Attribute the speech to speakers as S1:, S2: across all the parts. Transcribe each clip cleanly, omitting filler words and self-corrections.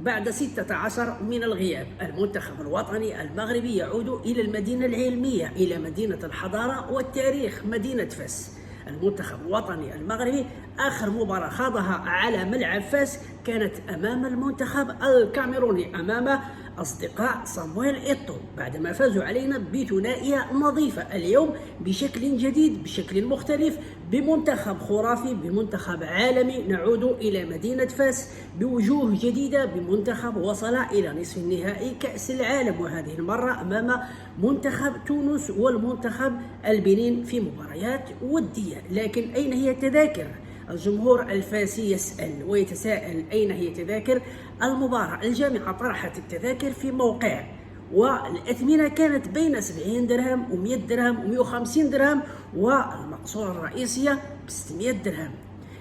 S1: بعد 16 من الغياب المنتخب الوطني المغربي يعود إلى المدينة العلمية، إلى مدينة الحضارة والتاريخ، مدينة فاس. المنتخب الوطني المغربي آخر مباراة خاضها على ملعب فاس كانت أمام المنتخب الكاميروني، أمام أصدقاء صامويل إيتو، بعدما فازوا علينا بثنائية نظيفة. اليوم بشكل جديد، بشكل مختلف، بمنتخب خرافي، بمنتخب عالمي، نعود إلى مدينة فاس بوجوه جديدة، بمنتخب وصل إلى نصف النهائي كأس العالم، وهذه المرة أمام منتخب تونس والمنتخب البنين في مباريات ودية. لكن أين هي التذاكر؟ الجمهور الفاسي يسأل ويتساءل أين هي تذاكر المباراة؟ الجامعة طرحت التذاكر في موقع، والأثمنة كانت بين 70 درهم و100 درهم و150 درهم، والمقصورة الرئيسية ب 600 درهم.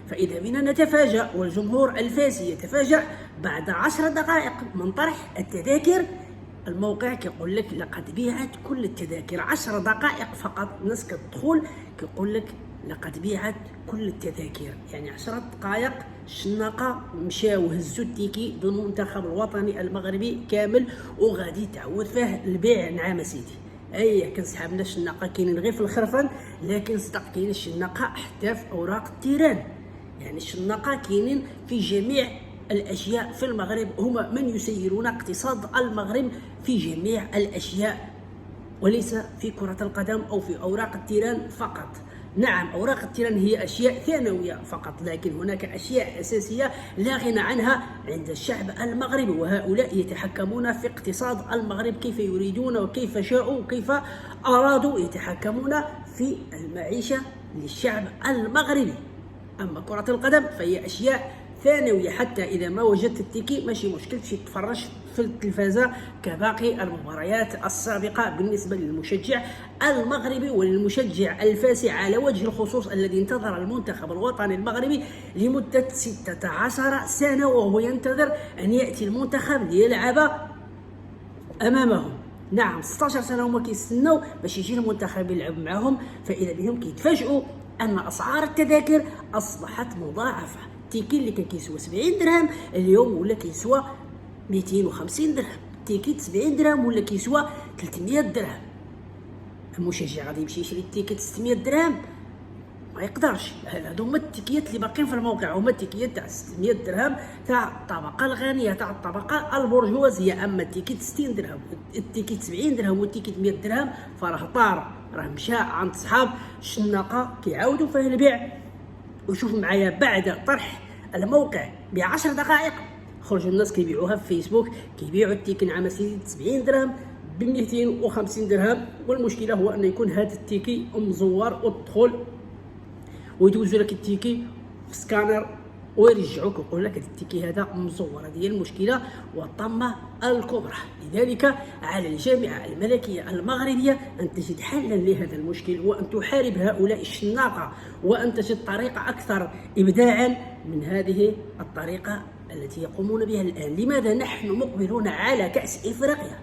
S1: فإذا بنا نتفاجأ والجمهور الفاسي يتفاجأ بعد 10 دقائق من طرح التذاكر، الموقع كيقول لك لقد بيعت كل التذاكر. 10 دقائق فقط الناس كتدخل كيقول لك لقد بيعت كل التذاكر، يعني 10 دقائق الشناقه مشاو هزوا التيكي بالمنتخب الوطني المغربي كامل، وغادي تعود فيه البيع. نعم سيدي، اي كنسحابنا الشناقه كاينين غير في الخرفان، لكن صدق كاين الشناقه حتى في اوراق التيران. يعني الشناقه كاينين في جميع الاشياء في المغرب، هما من يسيرون اقتصاد المغرب في جميع الاشياء، وليس في كرة القدم أو في أوراق التيران فقط. نعم، أوراق التيران هي أشياء ثانوية فقط، لكن هناك أشياء أساسية لا غنى عنها عند الشعب المغربي، وهؤلاء يتحكمون في اقتصاد المغرب كيف يريدون وكيف شاءوا وكيف أرادوا، يتحكمون في المعيشة للشعب المغربي. أما كرة القدم فهي أشياء ثانوية، حتى إذا ما وجدت التيكي ماشي مشكل تمشي تتفرج في التلفازة كباقي المباريات السابقة. بالنسبة للمشجع المغربي وللمشجع الفاسي على وجه الخصوص الذي انتظر المنتخب الوطني المغربي لمدة 16 سنة وهو ينتظر أن يأتي المنتخب ليلعب أمامهم. نعم، 16 سنة هما كيستناو باش يجي المنتخب يلعب معهم، فإذا بهم كيتفاجئوا أن أسعار التذاكر أصبحت مضاعفة. التيكي اللي كان كيسوى 70 درهم اليوم ولا كيسوى 250 درهم، التيكيت 70 درهم ولا كيسوى 300 درهم. المشجع غادي يمشي يشري التيكيت 600 درهم؟ ما يقدرش. هادو هما التيكيات اللي باقيين في الموقع، هما التيكيات تاع 600 درهم تاع الطبقه الغنيه، تاع الطبقه البرجوازيه. اما التيكيت 60 درهم، التيكيت 70 درهم والتيكيت 100 درهم فراه طار، راه مشى عند صحاب الشناقه كيعاودوا فيه البيع. وشوف معايا بعد طرح الموقع ب10 دقائق خرجوا الناس كيبيعوها في فيسبوك، كيبيعوا التيكي نعم سيدي 70 درهم ب 250 درهم. والمشكله هو ان يكون هذا التيكي مزور، وتدخل ويدوزوا لك التيكي في سكانر ويرجعوك ويقول لك التيكي هذا مزور. هذه هي المشكله والطمه الكبرى. لذلك على الجامعه الملكيه المغربيه ان تجد حلا لهذا المشكل، وان تحارب هؤلاء الشناقه، وان تجد طريقه اكثر ابداعا من هذه الطريقه التي يقومون بها الان. لماذا نحن مقبلون على كاس افريقيا؟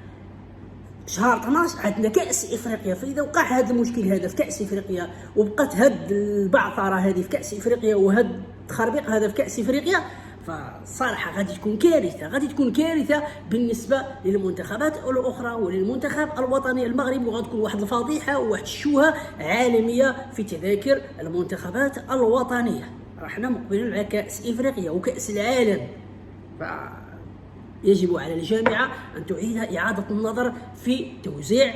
S1: شهر 12 عندنا كأس إفريقيا، فإذا وقع هذا المشكل هذا في كأس إفريقيا، وبقت هاد البعثرة هذه في كأس إفريقيا، وهاد التخربيق هذا في كأس إفريقيا، فصراحة غادي تكون كارثة، غادي تكون كارثة بالنسبة للمنتخبات الأخرى وللمنتخب الوطني المغربي، وغادي تكون واحد الفضيحة وواحد الشوهة عالمية في تذاكر المنتخبات الوطنية. راحنا مقبلين على كأس إفريقيا وكأس العالم، يجب على الجامعة أن تعيد إعادة النظر في توزيع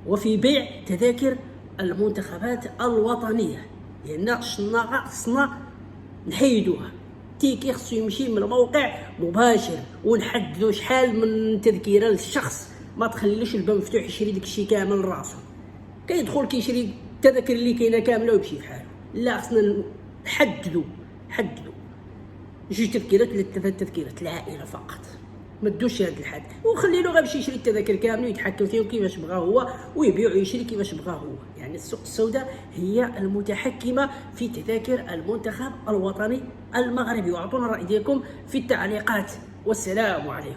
S1: وفي بيع تذاكر المنتخبات الوطنية، لأن الشناقة خصنا نحيدوها. تيكي خصو يمشي من الموقع مباشر، ونحددوا شحال من تذكيرة للشخص، ما تخليلوش الباب مفتوح يشري داك الشيء كامل راسو، كيدخل كيشري التذاكر اللي كاينه كامله ويمشي بحاله. لا، خصنا نحددوا 2 تذكيرات ولا 3 تذكيرات العائله فقط، ما تدوش هذا الحد، وخلي له غيمشي يشري التذاكر كامل ويتحكم فيهم كيفاش بغا هو، ويبيع ويشري كيفاش بغا هو. يعني السوق السوداء هي المتحكمه في تذاكر المنتخب الوطني المغربي. واعطونا الراي ديالكم في التعليقات، والسلام عليكم.